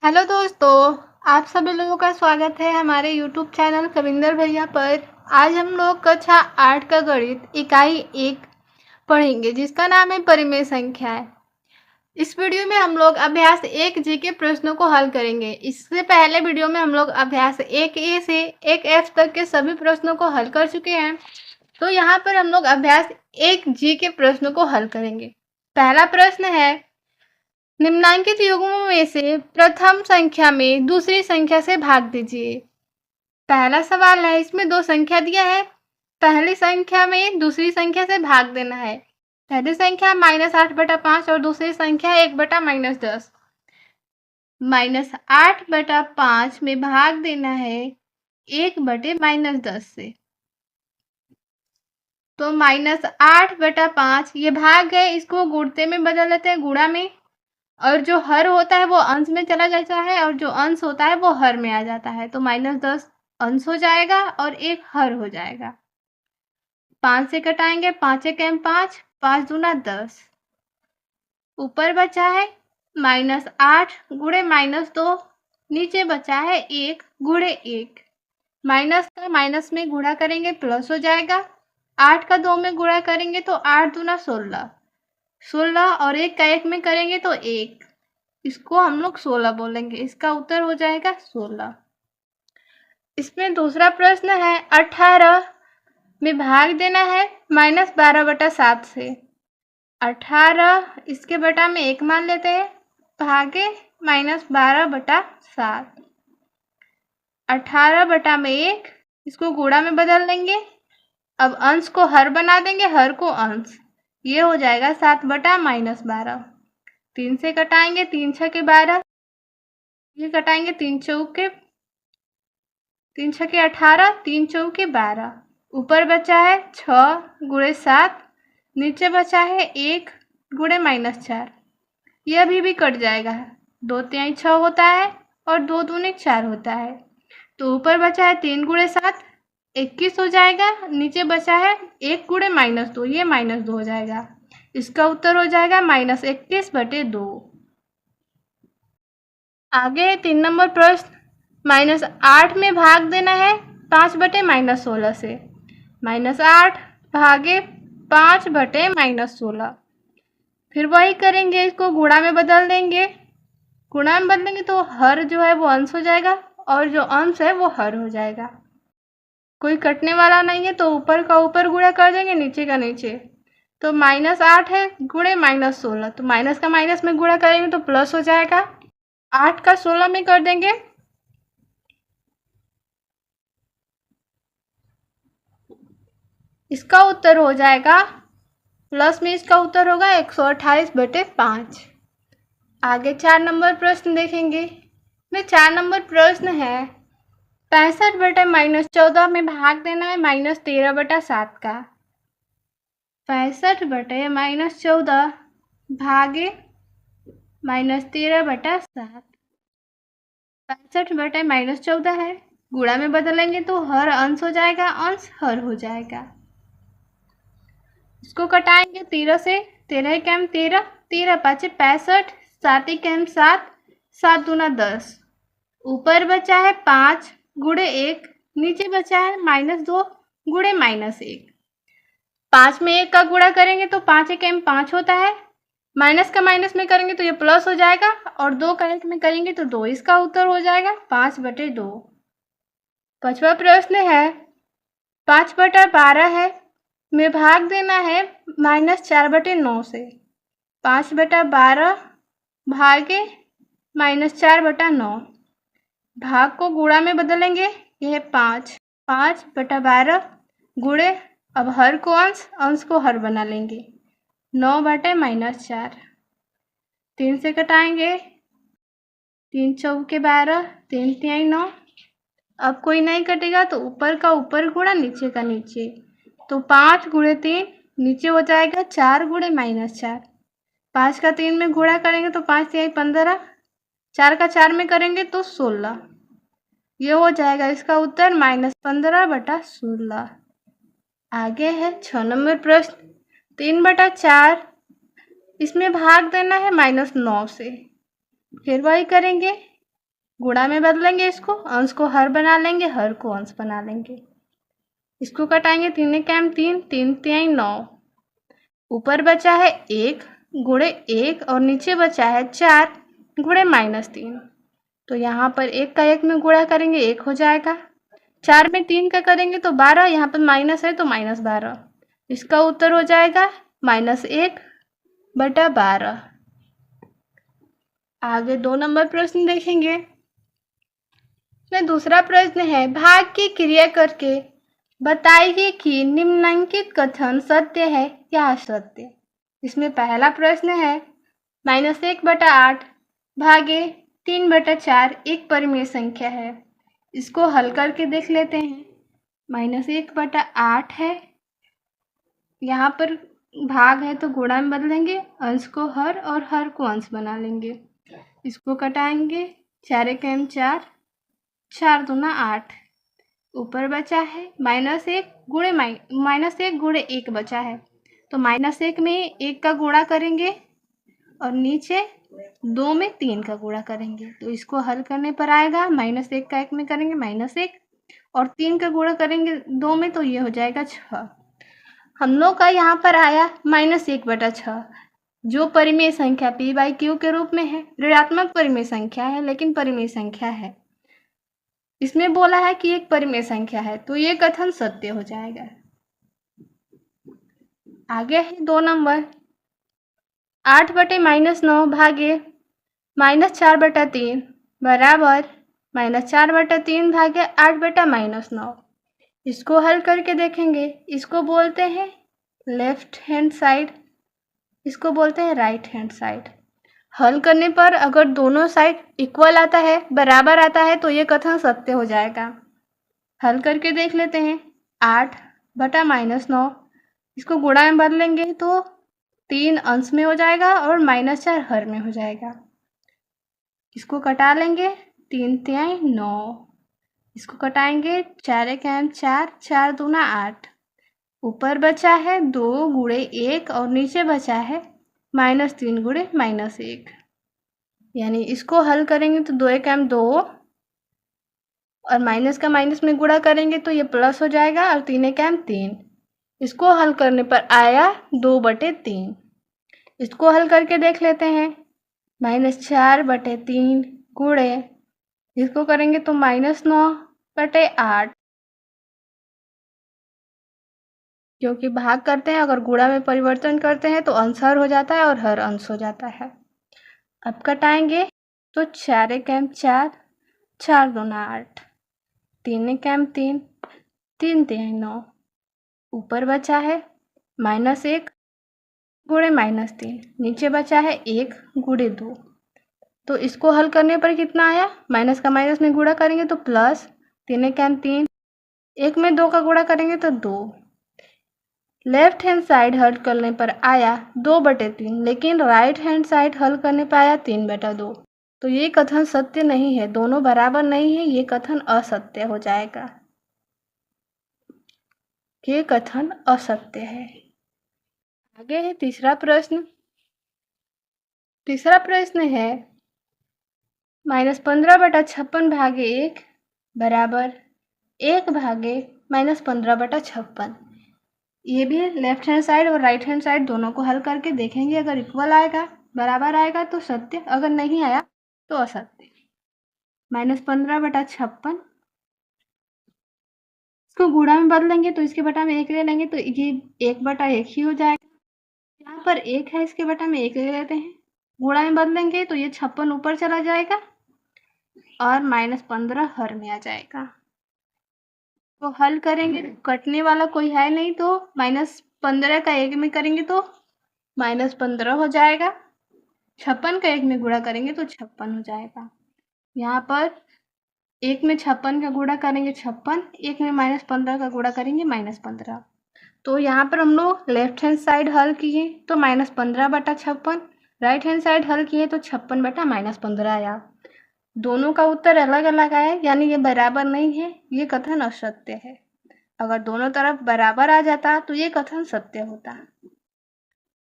Hello दोस्तों, आप सभी लोगों का स्वागत है हमारे यूट्यूब चैनल कविंदर भैया पर। आज हम लोग कक्षा 8 का गणित इकाई 1 पढ़ेंगे जिसका नाम है परिमेय संख्याएं। इस वीडियो में हम लोग अभ्यास 1 जी के प्रश्नों को हल करेंगे। इससे पहले वीडियो में हम लोग अभ्यास 1 ए से 1 एफ तक के सभी प्रश्नों को हल कर चुके हैं। तो यहाँ पर हम लोग अभ्यास 1 जी के प्रश्नों को हल करेंगे। पहला प्रश्न है, निम्नांकित युग्मों में से प्रथम संख्या में दूसरी संख्या से भाग दीजिए। पहला सवाल है, इसमें दो संख्या दिया है, पहली संख्या में दूसरी संख्या से भाग देना है। पहली संख्या -8/5 और दूसरी संख्या 1/-10। -8/5 में भाग देना है 1/-10 से। तो -8/5 ये भाग है, इसको गुणते में बदल लेते हैं, गुणा में। और जो हर होता है वो अंश में चला जाता है और जो अंश होता है वो हर में आ जाता है। तो -10 अंश हो जाएगा और 1 हर हो जाएगा। 5 से कटाएंगे, 5 1 5, 5 दूना 10। ऊपर बचा है -8 गुणे -2, नीचे बचा है 1 गुणे 1। माइनस का माइनस में गुणा करेंगे प्लस हो जाएगा। 8 का 2 में गुणा करेंगे तो 8 दूना 16। 16 और 1 का 1 में करेंगे तो 1, इसको हम लोग 16 बोलेंगे। इसका उत्तर हो जाएगा 16। इसमें दूसरा प्रश्न है, 18 में भाग देना है -12/7 से। 18 इसके बटा में 1 मान लेते हैं, भागे -12/7। 18 बटा में 1, इसको गुणा में बदल देंगे। अब अंश को हर बना देंगे, हर को अंश। ये हो जाएगा 7/-12। 3 से कटाएंगे, 3 छके 12, ये कटाएंगे 3 चौके 3 छके 18, 3 चौके 12। ऊपर बचा है 6 गुणे 7, नीचे बचा है 1 गुणे -4। यह अभी भी कट जाएगा। 2 तिहाई 6 होता है और 2 दूनी 4 होता है। तो ऊपर बचा है 3 गुणे 7, 21 हो जाएगा। नीचे बचा है 1 गुणे -2, ये -2 हो जाएगा। इसका उत्तर हो जाएगा -21/2। आगे 3 नंबर प्रश्न, -8 में भाग देना है 5/-16 से। -8 भागे 5/-16। फिर वही करेंगे, इसको गुणा में बदल देंगे। गुणा में बदलेंगे तो हर जो है वो अंश हो जाएगा और जो अंश है वो हर हो जाएगा। कोई कटने वाला नहीं है तो ऊपर का ऊपर गुणा कर देंगे, नीचे का नीचे। तो -8 है गुणे -16, तो माइनस का माइनस में गुणा करेंगे तो प्लस हो जाएगा। 8 का 16 में कर देंगे, इसका उत्तर हो जाएगा, प्लस में इसका उत्तर होगा 128/5। आगे 4 नंबर प्रश्न देखेंगे। में 4 नंबर प्रश्न है, 65/-14 में भाग देना है -13/7 का। 65/-14 भागे -13/7। 65/-14 है, गुणा में बदलेंगे तो हर अंश हो जाएगा, अंश हर हो जाएगा। इसको कटाएंगे 13 से, 13 एकम 13, 13 पाँचे 65, 7 एकम 7, 7 दूना 10। ऊपर बचा है 5 गुणे 1, नीचे बचा है -2 गुणे -1। 5 में 1 का गुणा करेंगे तो 5 एकम 5 होता है। माइनस का माइनस में करेंगे तो ये प्लस हो जाएगा और 2 का 1 में करेंगे तो 2। इसका उत्तर हो जाएगा 5/2। 5वां प्रश्न है, 5/12 है में भाग देना है -4/9 से। 5/12 भागे -4/9। भाग को गुणा में बदलेंगे, यह है 5। 5/12 गुणे, अब हर को अंश, अंश को हर बना लेंगे, 9/-4। 3 से कटाएंगे, 3 चौके 12, 3 तिहाई 9। अब कोई नहीं कटेगा तो ऊपर का ऊपर गुणा, नीचे का नीचे। तो 5 गुणे 3, नीचे हो जाएगा 4 गुणे -4। 5 का 3 में गुणा करेंगे तो 5 तिहाई 15, 4 का 4 में करेंगे तो 16। ये हो जाएगा इसका उत्तर -15/16। आगे है 6 नंबर प्रश्न, 3/4, इसमें भाग देना है -9 से। फिर वही करेंगे, गुणा में बदलेंगे, इसको अंश को हर बना लेंगे, हर को अंश बना लेंगे। इसको कटाएंगे, 3 कैम 3, 3 तिहाई 9। ऊपर बचा है 1 गुणे 1 और नीचे बचा है 4 गुणे -3। तो यहाँ पर 1 का 1 में गुणा करेंगे 1 हो जाएगा, 4 में 3 का करेंगे तो 12, यहाँ पर माइनस है तो -12। इसका उत्तर हो जाएगा -1/12। आगे 2 नंबर प्रश्न देखेंगे। इसमें दूसरा प्रश्न है, भाग की क्रिया करके बताइए कि निम्नलिखित कथन सत्य है या असत्य। इसमें पहला प्रश्न है, -1/8 भागे 3/4 एक परिमेय संख्या है। इसको हल करके देख लेते हैं। -1/8 है, यहाँ पर भाग है तो गुणा में बदलेंगे, अंश को हर और हर को अंश बना लेंगे। इसको कटाएंगे, 4 कैम 4, 4 दूना 8। ऊपर बचा है -1 गुणे 1 बचा है, तो -1 में 1 का गुणा करेंगे और नीचे 2 में 3 का गुणा करेंगे। तो इसको हल करने पर आएगा, -1 का 1 में करेंगे -1 और 3 का गुणा करेंगे 2 में, तो ये हो जाएगा 6। हम लोग का यहाँ पर आया -1/6, जो परिमेय संख्या p/q के रूप में है। ऋणात्मक परिमेय संख्या है लेकिन परिमेय संख्या है। इसमें बोला है कि एक परिमेय संख्या है, तो ये कथन सत्य हो जाएगा। आगे है 2 नंबर, 8/-9 भागे -4/3 बराबर -4/3 भागे 8/-9। इसको हल करके देखेंगे। इसको बोलते हैं लेफ्ट हैंड साइड, इसको बोलते हैं राइट हैंड साइड। हल करने पर अगर दोनों साइड इक्वल आता है, बराबर आता है, तो ये कथन सत्य हो जाएगा। हल करके देख लेते हैं। 8/-9, इसको गुणा में बदलेंगे तो 3 अंश में हो जाएगा और -4 हर में हो जाएगा। इसको कटा लेंगे, 3 तिहाई 9। इसको कटाएंगे, 4 कैम 4, 4 दूना 8। ऊपर बचा है 2 गुणे 1 और नीचे बचा है -3 गुणे -1। यानी इसको हल करेंगे तो 2 कैम 2 और माइनस का माइनस में गुणा करेंगे तो ये प्लस हो जाएगा और 3 कैम 3। इसको हल करने पर आया 2/3। इसको हल करके देख लेते हैं। -4/3 गुणे, इसको करेंगे तो -9/8। क्योंकि भाग करते हैं, अगर गुणा में परिवर्तन करते हैं तो अंश हर हो जाता है और हर अंश हो जाता है। अब कटाएंगे तो 4 कैम 4, 4 दूना 8, 3 कैम 3, 3 तिहाई 9। ऊपर बचा है -1 गुणे -3, नीचे बचा है 1 गुणे 2। तो इसको हल करने पर कितना आया, माइनस का माइनस में गुणा करेंगे तो प्लस, 3 कैम 3, 1 में 2 का गुणा करेंगे तो 2। लेफ्ट हैंड साइड हल करने पर आया 2/3, लेकिन राइट हैंड साइड हल करने पर आया 3/2। तो ये कथन सत्य नहीं है, दोनों बराबर नहीं है, ये कथन असत्य हो जाएगा। ये कथन असत्य है। आगे है तीसरा प्रश्न। तीसरा प्रश्न है -15/56 भागे 1 बराबर 1 भागे -15/56। ये भी लेफ्ट हैंड साइड और राइट हैंड साइड दोनों को हल करके देखेंगे। अगर इक्वल आएगा, बराबर आएगा तो सत्य, अगर नहीं आया तो असत्य। -15/56, इसको गुणा में बदलेंगे तो इसके बटा में 1 ले लेंगे तो ये 1/1 ही हो जाएगा। यहाँ पर 1 है, इसके बटा में 1 ले लेते हैं। गुणा में बदलेंगे तो ये 56 ऊपर चला जाएगा और -15 हर में आ जाएगा। तो हल करेंगे, कटने वाला कोई है नहीं, तो -15 का 1 में करेंगे तो -15 हो जाएगा। 56 का 1 में गुणा करेंगे तो 56 हो जाएगा। यहाँ पर 1 में 56 का गुणा करेंगे 56, 1 में -15 का गुणा करेंगे -15। तो यहाँ पर हम लोग लेफ्ट हैंड साइड हल किए तो -15/56, राइट हैंड साइड हल किए तो 56/-15 आया। दोनों का उत्तर अलग अलग आया, यानी ये बराबर नहीं है, ये कथन असत्य है। अगर दोनों तरफ बराबर आ जाता तो ये कथन सत्य होता।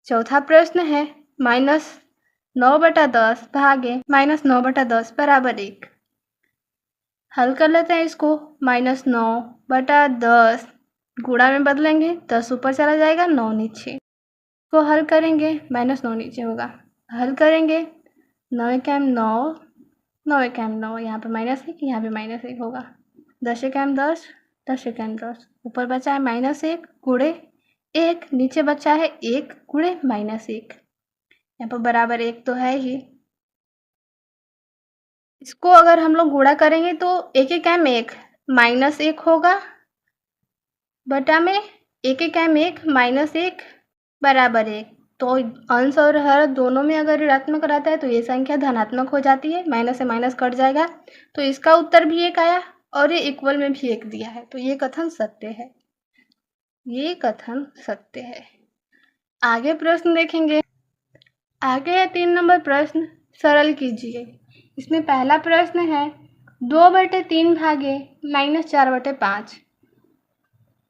चौथा प्रश्न है -9/10 भागे -9/10 बराबर 1। हल कर लेते हैं इसको। -9/10 गुणा में बदलेंगे, 10 ऊपर चला जाएगा, 9 नीचे। इसको हल करेंगे, -9 नीचे होगा। हल करेंगे, 9 एकम 9, 9 एकम 9, यहाँ पे -1, यहाँ पे -1 होगा। 10 एकम 10, 10 एकम 10, ऊपर बचा है -1 गुणे 1, नीचे बचा है 1 गुणे -1, यहाँ पर बराबर 1 तो है ही। इसको अगर हम लोग गुणा करेंगे तो 1 एकम 1 -1 होगा, बटा में 1 एकम 1 -1 बराबर 1। तो अंश और हर दोनों में अगर ऋणात्मक रहता है तो ये संख्या धनात्मक हो जाती है, माइनस से माइनस कट जाएगा। तो इसका उत्तर भी 1 आया और ये इक्वल में भी 1 दिया है, तो ये कथन सत्य है, ये कथन सत्य है। आगे प्रश्न देखेंगे। आगे है 3 नंबर प्रश्न, सरल कीजिए। इसमें पहला प्रश्न है 2/3 भागे -4/5।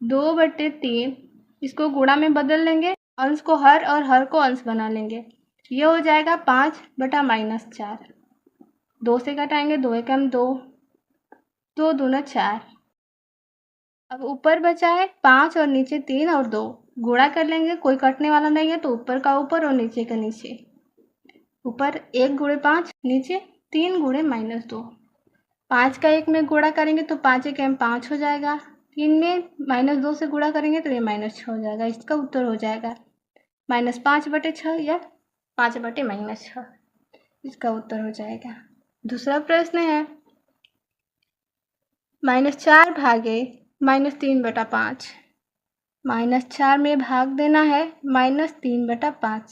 2/3 इसको गुणा में बदल लेंगे, अंश को हर और हर को अंश बना लेंगे। ये हो जाएगा 5/-4। 2 से घटाएंगे, 2 एकम 2, 2 दूना 4। अब ऊपर बचा है 5 और नीचे 3 और 2, गुणा कर लेंगे, कोई कटने वाला नहीं है तो ऊपर का ऊपर और नीचे का नीचे। ऊपर 1 गुणे 5, नीचे 3 गुणे -2। 5 का 1 में गुणा करेंगे तो 5 एकम 5 हो जाएगा। 3 में -2 से गुणा करेंगे तो ये -6 हो जाएगा। इसका उत्तर हो जाएगा -5/6 या 5/-6। इसका उत्तर हो जाएगा। दूसरा प्रश्न है -4 भागे -3/5। -4 में भाग देना है -3/5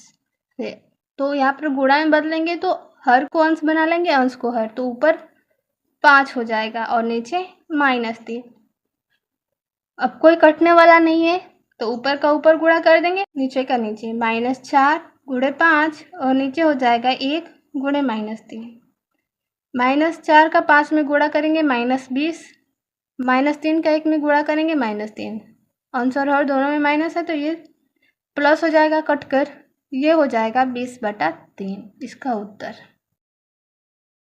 से, तो यहाँ पर गुणा में बदलेंगे तो हर को अंश बना लेंगे, अंश को हर, तो ऊपर 5 हो जाएगा और नीचे -3। अब कोई कटने वाला नहीं है तो ऊपर का ऊपर गुणा कर देंगे, नीचे का नीचे। -4 गुणे 5 और नीचे हो जाएगा 1 गुणे -3। -4 का 5 में गुणा करेंगे -20, -3 का 1 में गुणा करेंगे -3। अंश और हर दोनों में माइनस है तो ये प्लस हो जाएगा कटकर, ये हो जाएगा 20/3 इसका उत्तर।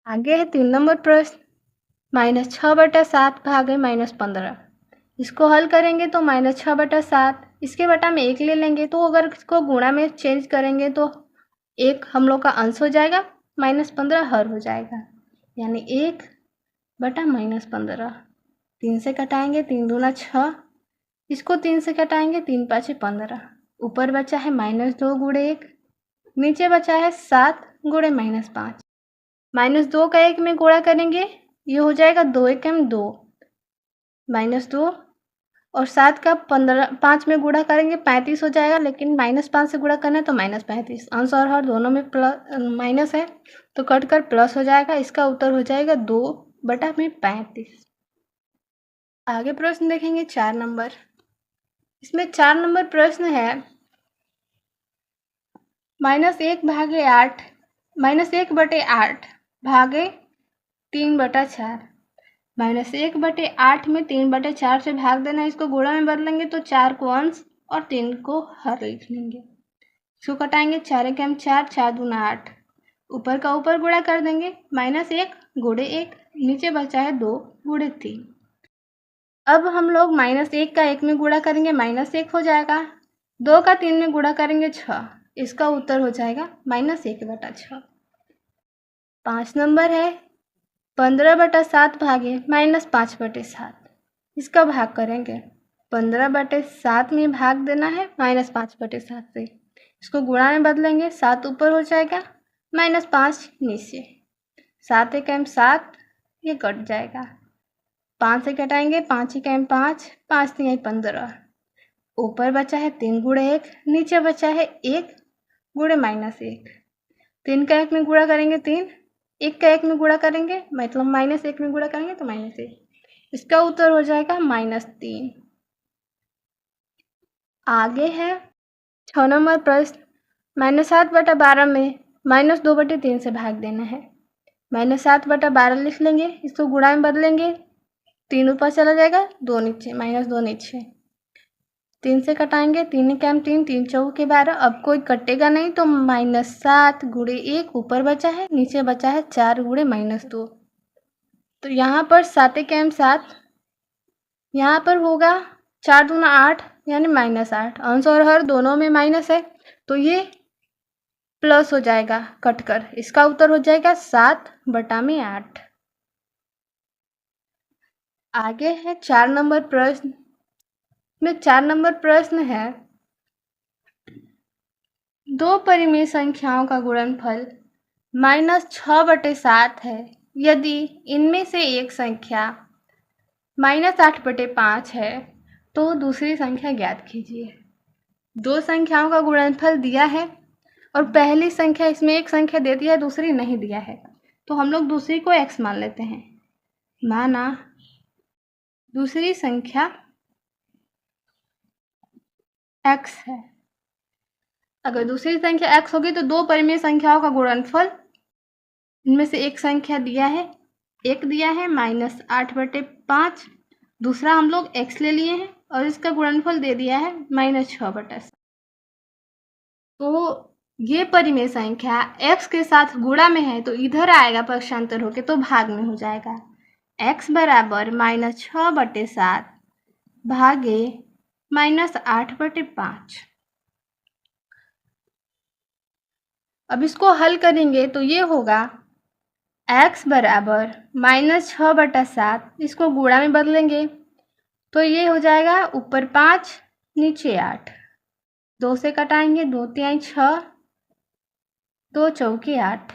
आगे है 3 नंबर प्रश्न, -6/7 भागे -15। इसको हल करेंगे तो -6/7, इसके बटा में 1 ले लेंगे, तो अगर इसको गुणा में चेंज करेंगे तो 1 हम लोग का अंश हो जाएगा, -15 हर हो जाएगा, यानी 1/-15। 3 से कटाएंगे, 3 दूना 6, इसको 3 से कटाएंगे, 3 पाँचे 15। ऊपर बचा है -2 गुणे 1, नीचे बचा है 7 गुणे -5। -2 का 1 में गुणा करेंगे, ये हो जाएगा 2 एकम 2, -2 और 7 का 5 में गुणा करेंगे 35 हो जाएगा, लेकिन -5 से गुणा करना है तो -35। अंश और हर दोनों में प्लस माइनस है तो कट कर प्लस हो जाएगा। इसका उत्तर हो जाएगा 2/35। आगे प्रश्न देखेंगे 4 नंबर। इसमें 4 नंबर प्रश्न है -1/8 -1/8 भागे 3/4। -1/8 में 3/4 से भाग देना है, इसको गुणा में बदलेंगे तो 4 को अंश और 3 को हर लिख लेंगे। इसको कटाएंगे, 4 एकम 4, 4 दूना 8, ऊपर का ऊपर गुणा कर देंगे, -1 गुणे 1, नीचे बचा है 2 गुणे 3। अब हम लोग -1 का 1 में गुणा करेंगे, -1 हो जाएगा। 2 का 3 में गुणा करेंगे 6, इसका उत्तर हो जाएगा -1/6। 5 नंबर है 15/7 भागे -5/7। इसका भाग करेंगे, 15/7 में भाग देना है -5/7 से, इसको गुणा में बदलेंगे, 7 ऊपर हो जाएगा, -5 नीचे। 7 एकम 7, ये कट जाएगा। 5 से घटाएंगे, 5 एकम 5, 5 3 15। ऊपर बचा है 3 गुणे 1, नीचे बचा है 1 गुणे -1। 3 का 1 में गुणा करेंगे 3, 1 का 1 में गुणा करेंगे मतलब -1 में गुणा करेंगे तो -1। इसका उत्तर हो जाएगा -3। आगे है 6 नंबर प्रश्न, -7/12 में -2/3 से भाग देना है। -7/12 लिख लेंगे, इसको गुणा में बदलेंगे, 3 ऊपर चला जाएगा, 2 नीचे, -2 नीचे। 3 से कटाएंगे, 3 एकम 3, 3 चौके 12। अब कोई कटेगा नहीं तो -7 गुणे 1 ऊपर बचा है, नीचे बचा है 4 गुणे -2, तो यहाँ पर 7 एकम 7, यहाँ पर होगा 4 दूना 8 यानी -8। अंश और हर दोनों में माइनस है तो ये प्लस हो जाएगा कटकर। इसका उत्तर हो जाएगा 7/8। आगे है 4 नंबर प्रश्न में 4 नंबर प्रश्न है, दो परिमेय संख्याओं का गुणनफल -6/7 है। यदि इनमें से एक संख्या -8/5 है तो दूसरी संख्या ज्ञात कीजिए। दो संख्याओं का गुणनफल दिया है और पहली संख्या, इसमें एक संख्या दे दिया है, दूसरी नहीं दिया है, तो हम लोग दूसरी को x मान लेते हैं। माना दूसरी संख्या x है। अगर दूसरी संख्या x होगी तो दो परिमेय संख्याओं का गुणनफल, इनमें से एक संख्या दिया है, एक दिया है -8/5, दूसरा हम लोग x ले लिए हैं और इसका गुणनफल दे दिया है -6/7। तो ये परिमेय संख्या x के साथ गुणा में है तो इधर आएगा पक्षांतर होके, तो भाग में हो जाएगा। x बराबर -6/7 भागे -8/5। अब इसको हल करेंगे तो ये होगा x बराबर -6/7, इसको गुणा में बदलेंगे तो ये हो जाएगा ऊपर 5 नीचे 8, 2 से कटाएंगे, 2 तिहाई 6, 2 चौके 8।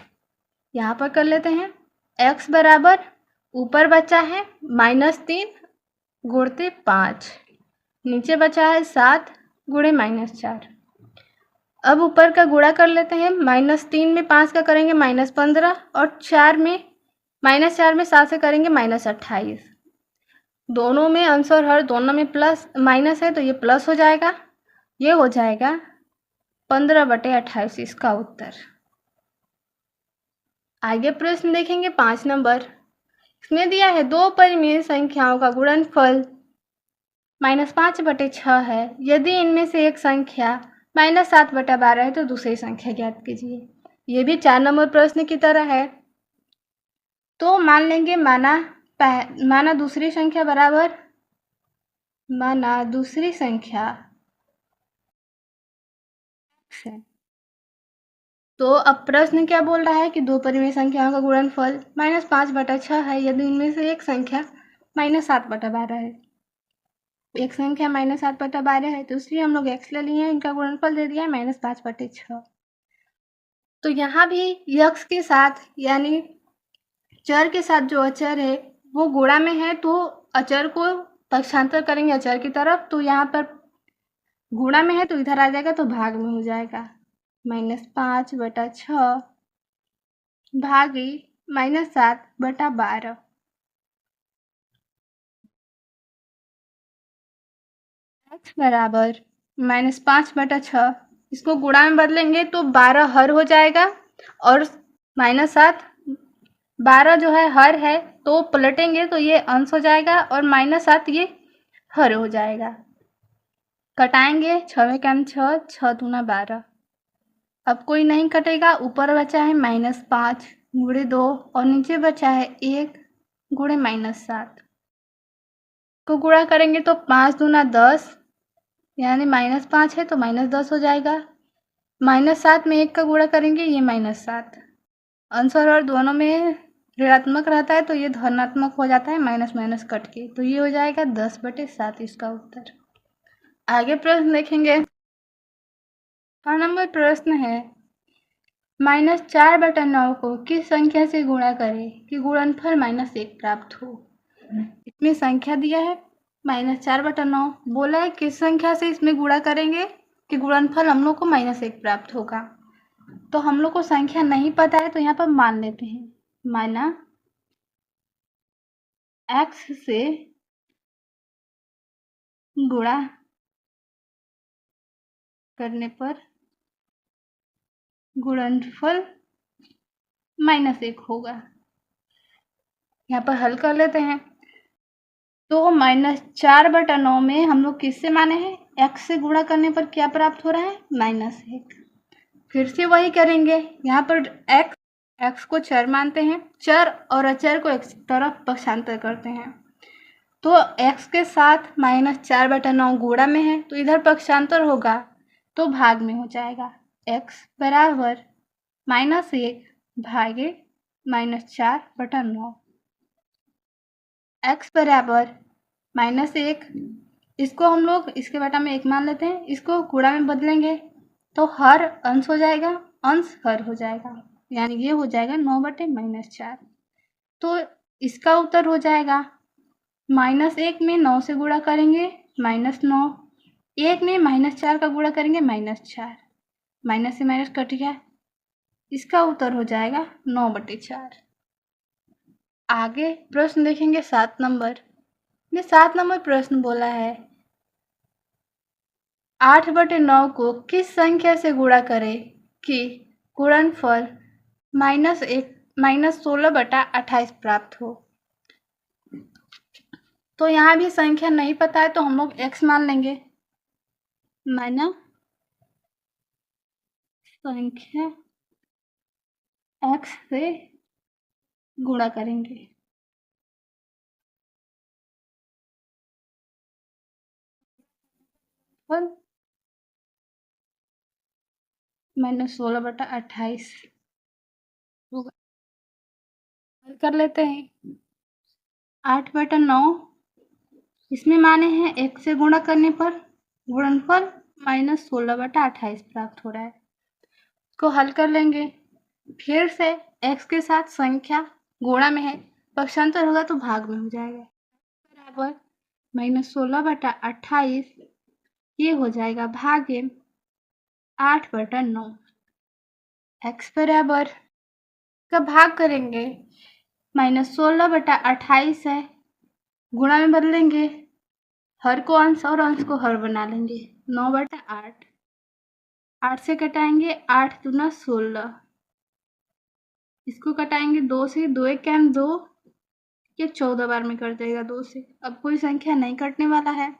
यहाँ पर कर लेते हैं x बराबर, ऊपर बचा है -3 गुणते 5, नीचे बचा है 7 गुणे -4। अब ऊपर का गुणा कर लेते हैं, -3 में 5 का करेंगे -15 और 4 में -4 में 7 से करेंगे -28। दोनों में अंश और हर दोनों में प्लस माइनस है तो ये प्लस हो जाएगा, ये हो जाएगा 15/28 इसका उत्तर। आगे प्रश्न देखेंगे 5 नंबर। इसमें दिया है दो परिमेय संख्याओं का गुणनफल -5/6 है। यदि इनमें से एक संख्या -7/12 है तो दूसरी संख्या ज्ञात कीजिए। ये भी 4 नंबर प्रश्न की तरह है। तो मान लेंगे माना दूसरी संख्या बराबर, माना दूसरी संख्या है। तो अब प्रश्न क्या बोल रहा है कि दो परिमेय संख्याओं का गुणनफल -5/6 है। यदि इनमें से एक संख्या -7/12 है, एक संख्या -7/12 है, दूसरी हम लोग x ले लिए हैं, इनका गुणनफल दे दिया है -5/6। तो यहाँ भी x के साथ यानी चर के साथ जो अचर है वो गुणा में है तो अचर को पक्षांतर करेंगे अचर की तरफ, तो यहाँ पर गुणा में है तो इधर आ जाएगा तो भाग में हो जाएगा। -5/6 भागे -7/12। x बराबर -5/6, इसको गुणा में बदलेंगे तो 12 हर हो जाएगा और -7, 12 जो है हर है तो पलटेंगे तो ये अंश हो जाएगा और -7 ये हर हो जाएगा। कटाएंगे, 6 में कम 6, 6 दूना 12। अब कोई नहीं कटेगा, ऊपर बचा है -5 गुणे 2 और नीचे बचा है 1 गुणे -7 को गुणा करेंगे तो 5 दूना 10 यानी -5 है तो -10 हो जाएगा। -7 में 1 का गुणा करेंगे, ये -7। अंश और हर दोनों में ऋणात्मक रहता है तो ये धनात्मक हो जाता है, माइनस माइनस कट के, तो ये हो जाएगा 10/7 इसका उत्तर। आगे प्रश्न देखेंगे। 6 नंबर प्रश्न है, -4/9 को किस संख्या से गुणा करें कि गुणनफल -1 प्राप्त हो। इसमें संख्या दिया है -4/9, बोला है किस संख्या से इसमें गुणा करेंगे कि गुणनफल हम लोग को -1 प्राप्त होगा। तो हम लोग को संख्या नहीं पता है तो यहाँ पर मान लेते हैं, माना x से गुणा करने पर गुणनफल -1 होगा। यहाँ पर हल कर लेते हैं। तो -4/9 में हम लोग किससे माने हैं, x से गुणा करने पर क्या प्राप्त हो रहा है, -1। फिर से वही करेंगे, यहाँ पर x x को चर मानते हैं, चर और अचर को एक तरफ पक्षांतर करते हैं। तो x के साथ -4/9 गुणा में है, तो इधर पक्षांतर होगा तो भाग में हो जाएगा। x बराबर -1 भागे -4/9। x बराबर -1, इसको हम लोग इसके बटा में 1 मान लेते हैं, इसको गुणा में बदलेंगे तो हर अंश हो जाएगा, अंश हर हो जाएगा, यानी ये हो जाएगा 9/-4। तो इसका उत्तर हो जाएगा -1 में 9 से गुणा करेंगे -9, 1 में -4 का गुणा करेंगे -4, माइनस से माइनस कट गया, इसका उत्तर हो जाएगा 9/4। आगे प्रश्न देखेंगे 7 नंबर। ये 7 नंबर प्रश्न बोला है 8/9 को किस संख्या से गुणा करें कि गुणनफल -16/28 प्राप्त हो। तो यहाँ भी संख्या नहीं पता है तो हम लोग x मान लेंगे, माना संख्या x से गुणा करेंगे। -16/28 होगा, हल कर लेते हैं। 8/9 इसमें माने हैं x से गुणा करने पर गुणनफल -16/28 प्राप्त हो रहा है, इसको हल कर लेंगे। फिर से x के साथ संख्या गुणा में है, पक्षांतर होगा तो भाग में हो जाएगा, बराबर -16/28 ये हो जाएगा भागे 8/9। x बराबर का भाग करेंगे -16/28 है, गुणा में बदलेंगे, हर को अंश और अंश को हर बना लेंगे, 9/8, 8 से कटाएंगे 8 दूना 16, इसको कटाएंगे 2 से, 2 1 2, ये 14 बार में कट जाएगा 2 से। अब कोई संख्या नहीं कटने वाला है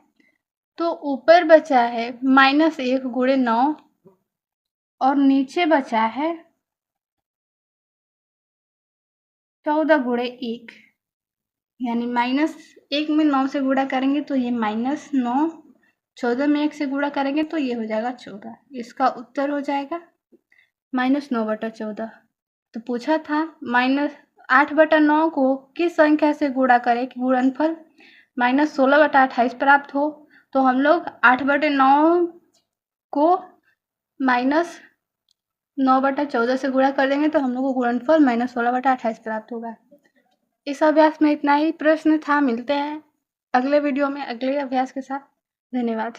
तो ऊपर बचा है -1 गुणे 9 और नीचे बचा है 14 गुणे 1, यानी -1 में 9 से गुणा करेंगे तो ये -9, 14 में 1 से गुणा करेंगे तो ये हो जाएगा 14। इसका उत्तर हो जाएगा -9/14। तो पूछा था -8/9 को किस संख्या से गुणा करें कि गुणनफल -16/28 प्राप्त हो। तो हम लोग 8/9 को -9/14 से गुणा कर देंगे तो हम लोग को गुणनफल -16/28 प्राप्त होगा। इस अभ्यास में इतना ही प्रश्न था। मिलते हैं अगले वीडियो में अगले अभ्यास के साथ। धन्यवाद।